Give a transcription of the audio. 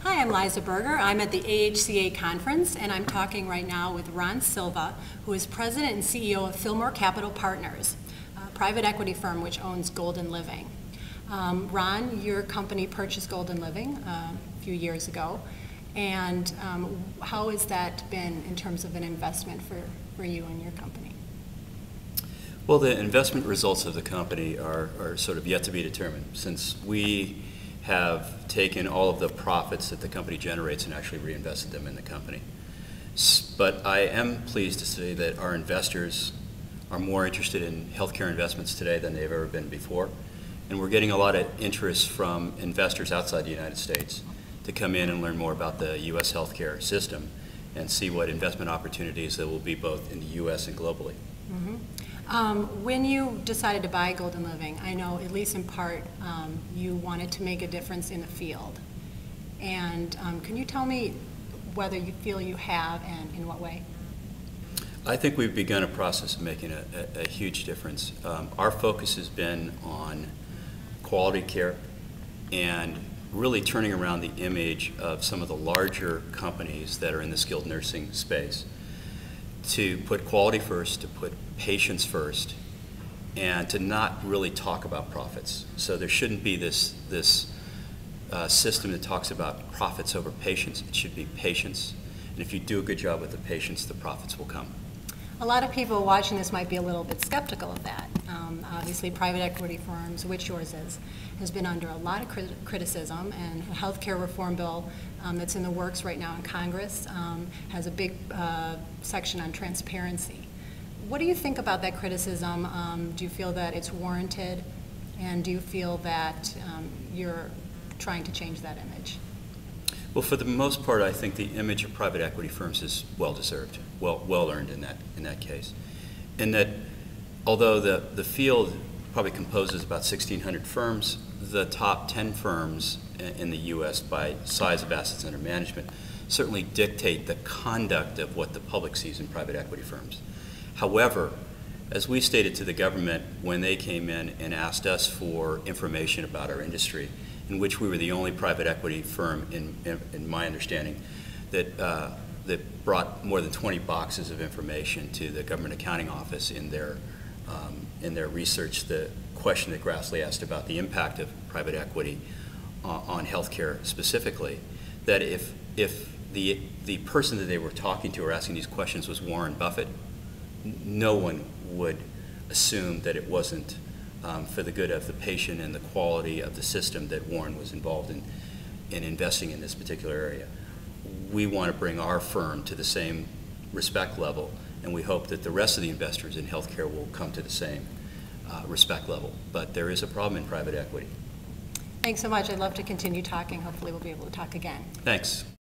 Hi, I'm Liza Berger. I'm at the AHCA conference, and I'm talking right now with Ron Silva, who is president and CEO of Fillmore Capital Partners, a private equity firm which owns Golden Living. Ron, your company purchased Golden Living a few years ago, and how has that been in terms of an investment for you and your company? Well, the investment results of the company are sort of yet to be determined, since we have taken all of the profits that the company generates and actually reinvested them in the company. But I am pleased to say that our investors are more interested in healthcare investments today than they've ever been before. And we're getting a lot of interest from investors outside the United States to come in and learn more about the U.S. healthcare system and see what investment opportunities there will be both in the U.S. and globally. Mm-hmm. When you decided to buy Golden Living, I know, at least in part, you wanted to make a difference in the field. And can you tell me whether you feel you have, and in what way? I think we've begun a process of making a huge difference. Our focus has been on quality care and really turning around the image of some of the larger companies that are in the skilled nursing space, to put quality first, to put patients first, and to not really talk about profits. So there shouldn't be this system that talks about profits over patients. It should be patients. And if you do a good job with the patients, the profits will come. A lot of people watching this might be a little bit skeptical of that. Obviously, private equity firms, which yours is, has been under a lot of criticism, and a healthcare reform bill that's in the works right now in Congress has a big section on transparency. What do you think about that criticism? Do you feel that it's warranted, and do you feel that you're trying to change that image? Well, for the most part, I think the image of private equity firms is well-deserved, well earned in that case. And that although the field probably composes about 1,600 firms, the top 10 firms in the U.S. by size of assets under management certainly dictate the conduct of what the public sees in private equity firms. However, as we stated to the government when they came in and asked us for information about our industry, in which we were the only private equity firm, in my understanding, that brought more than 20 boxes of information to the Government Accounting Office in their research. The question that Grassley asked about the impact of private equity on healthcare specifically, that if the person that they were talking to or asking these questions was Warren Buffett, no one would assume that it wasn't for the good of the patient and the quality of the system that Warren was involved in investing in this particular area. We want to bring our firm to the same respect level, and we hope that the rest of the investors in healthcare will come to the same respect level. But there is a problem in private equity. Thanks so much. I'd love to continue talking. Hopefully we'll be able to talk again. Thanks.